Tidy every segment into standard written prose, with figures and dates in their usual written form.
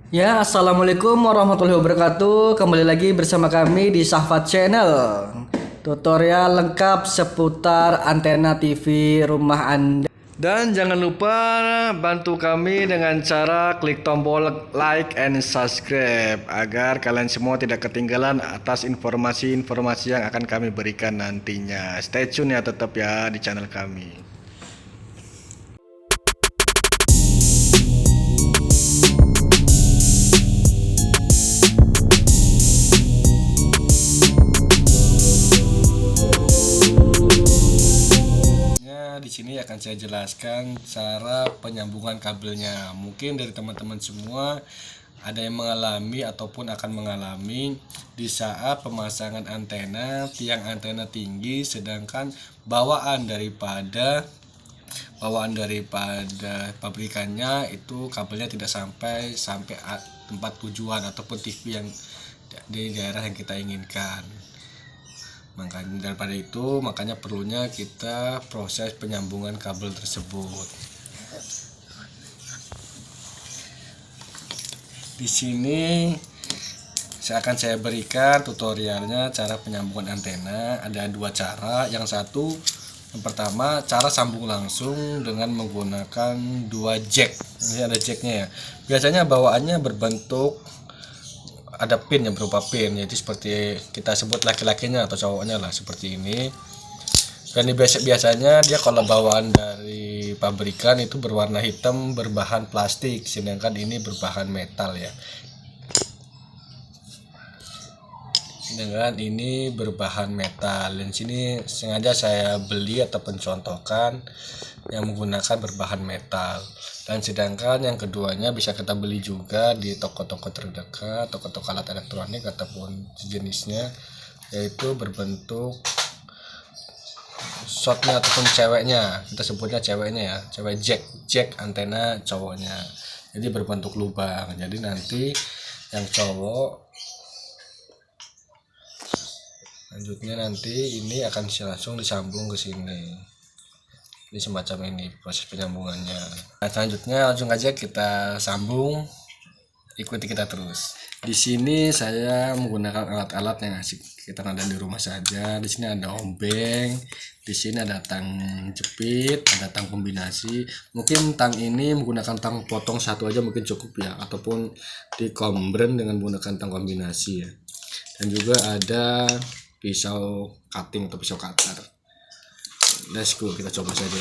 Ya, assalamualaikum warahmatullahi wabarakatuh. Kembali lagi bersama kami di Sahfat Channel. Tutorial lengkap seputar antena TV rumah Anda. Dan jangan lupa bantu kami dengan cara klik tombol like and subscribe agar kalian semua tidak ketinggalan atas informasi-informasi yang akan kami berikan nantinya. Stay tune ya tetap ya di channel kami. Di sini akan saya jelaskan cara penyambungan kabelnya. Mungkin dari teman-teman semua ada yang mengalami ataupun akan mengalami di saat pemasangan antena, tiang antena tinggi sedangkan bawaan daripada pabrikannya itu kabelnya tidak sampai tempat tujuan ataupun TV yang di daerah yang kita inginkan. Makanya perlunya kita proses penyambungan kabel tersebut. Di sini saya berikan tutorialnya cara penyambungan antena. Ada dua cara. Yang pertama cara sambung langsung dengan menggunakan dua jack. Ini ada jacknya ya. Biasanya bawaannya berbentuk ada pin yang berupa pin, jadi seperti kita sebut laki-lakinya atau cowoknya lah seperti ini. Dan biasanya dia kalau bawaan dari pabrikan itu berwarna hitam berbahan plastik, sedangkan ini berbahan metal ya. Dengan ini berbahan metal. Dan sini sengaja saya beli atau pencontohkan yang menggunakan berbahan metal. Dan sedangkan yang keduanya bisa kita beli juga di toko-toko terdekat, toko-toko alat elektronik ataupun sejenisnya, yaitu berbentuk shotnya ataupun ceweknya, kita sebutnya ceweknya ya, cewek jack antena cowoknya. Jadi berbentuk lubang. Jadi nanti yang cowok ini akan langsung disambung ke sini. Ini semacam ini proses penyambungannya. Nah, selanjutnya langsung aja kita sambung, ikuti kita terus. Di sini saya menggunakan alat-alat yang asik kita ada di rumah saja. Di sini ada ombeng, di sini ada tang jepit, ada tang kombinasi. Mungkin tang ini menggunakan tang potong satu aja mungkin cukup ya, ataupun dikombren dengan menggunakan tang kombinasi ya. Dan juga ada pisau cutting atau pisau cutter. Let's go, kita coba saja.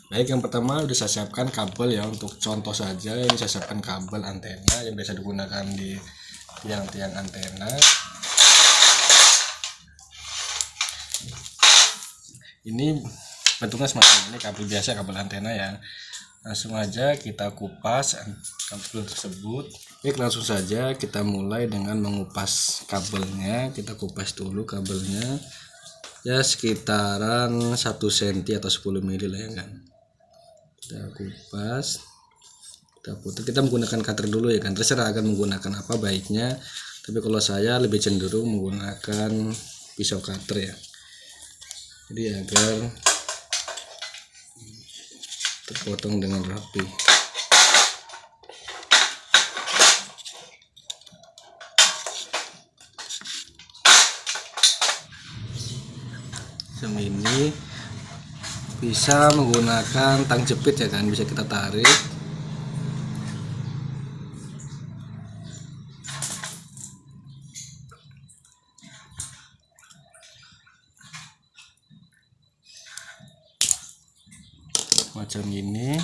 Baik, yang pertama udah saya siapkan kabel ya, untuk contoh saja ini saya siapkan kabel antena yang biasa digunakan di tiang-tiang antena. Ini bentuknya semacam ini, kabel biasa, kabel antena ya. Langsung aja kita kupas kabel tersebut. Baik, langsung saja kita mulai dengan mengupas kabelnya. Kita kupas dulu kabelnya ya sekitaran 1 cm atau 10 mili lah ya kan. Kita kupas, kita putar. Kita menggunakan cutter dulu ya kan, terserah akan menggunakan apa baiknya, tapi kalau saya lebih cenderung menggunakan pisau cutter ya, jadi agar terpotong dengan rapi. Ini bisa menggunakan tang jepit ya kan, bisa kita tarik. Macam ini.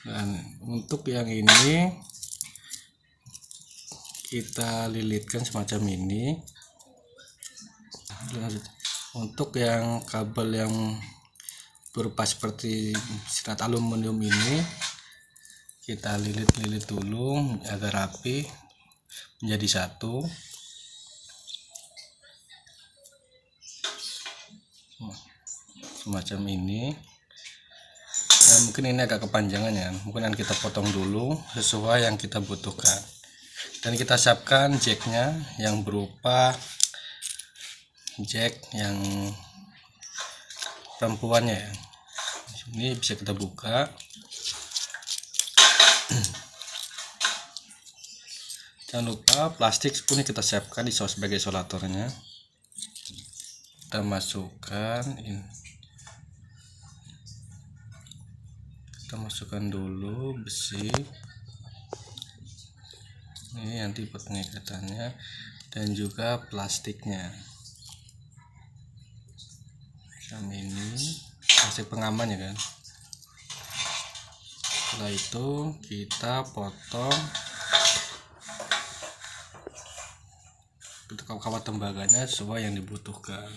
Dan untuk yang ini kita lilitkan semacam ini. Untuk yang kabel yang berupa seperti serat aluminium ini kita lilit-lilit dulu agar rapi menjadi satu. Semacam ini. Dan mungkin ini agak kepanjangan ya, mungkin kita potong dulu sesuai yang kita butuhkan. Dan kita siapkan jacknya yang berupa jack yang perempuannya ya. Ini bisa kita buka. Jangan lupa plastik pun kita siapkan sebagai isolatornya. Kita masukkan ini. Kita masukkan dulu besi. Ini nanti buat pengikatannya dan juga plastiknya. Sama ini plastik pengaman ya kan. Setelah itu kita potong untuk kawat tembaganya sesuai yang dibutuhkan.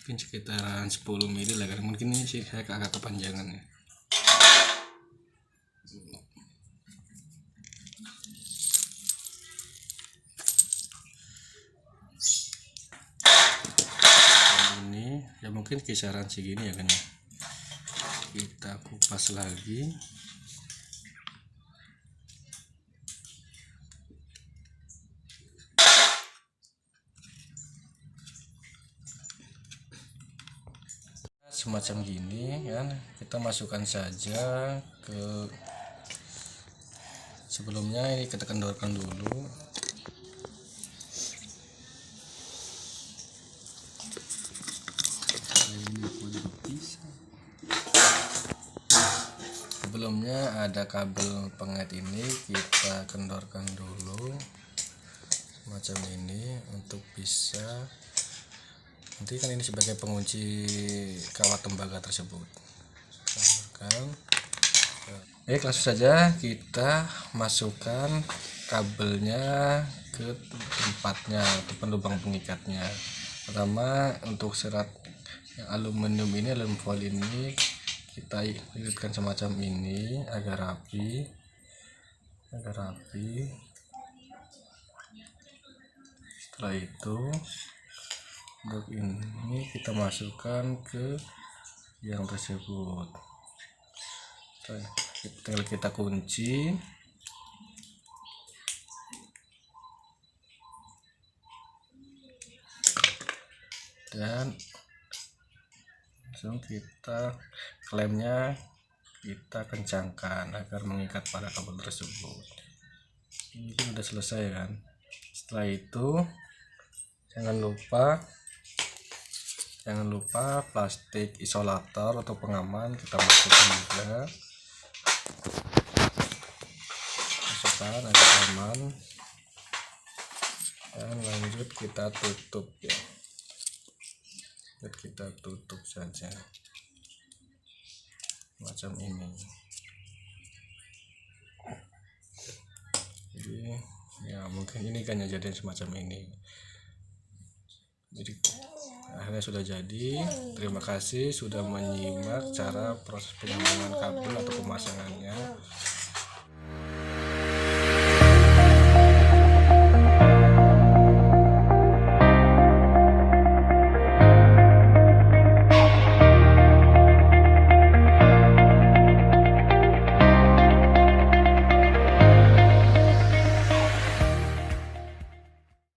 Mungkin sekitaran 10 mili lah kan. Mungkin ini sih saya agak kepanjangan ya. Ini ya mungkin kisaran segini ya kan ya. Kita kupas lagi. Semacam gini kan, kita masukkan saja ke, sebelumnya ini kita kendorkan dulu. Sebelumnya ada kabel pengait ini kita kendorkan dulu macam ini untuk bisa, nanti kan ini sebagai pengunci kawat tembaga tersebut. Baik, langsung saja kita masukkan kabelnya ke tempatnya atau lubang pengikatnya. Pertama untuk serat yang aluminium ini, aluminium foil ini kita lilitkan semacam ini agar rapi, Setelah itu untuk ini kita masukkan ke yang tersebut. Tinggal kita kunci dan langsung kita klemnya kita kencangkan agar mengikat pada kabel tersebut. Ini sudah selesai kan. Setelah itu jangan lupa plastik isolator atau pengaman kita masukkan juga, masukkan agar aman, dan lanjut kita tutup ya. Kita tutup saja macam ini. Jadi ya mungkin ini kan jadi semacam ini. Jadi akhirnya sudah jadi. Terima kasih sudah menyimak cara proses penyambungan kabel atau pemasangannya.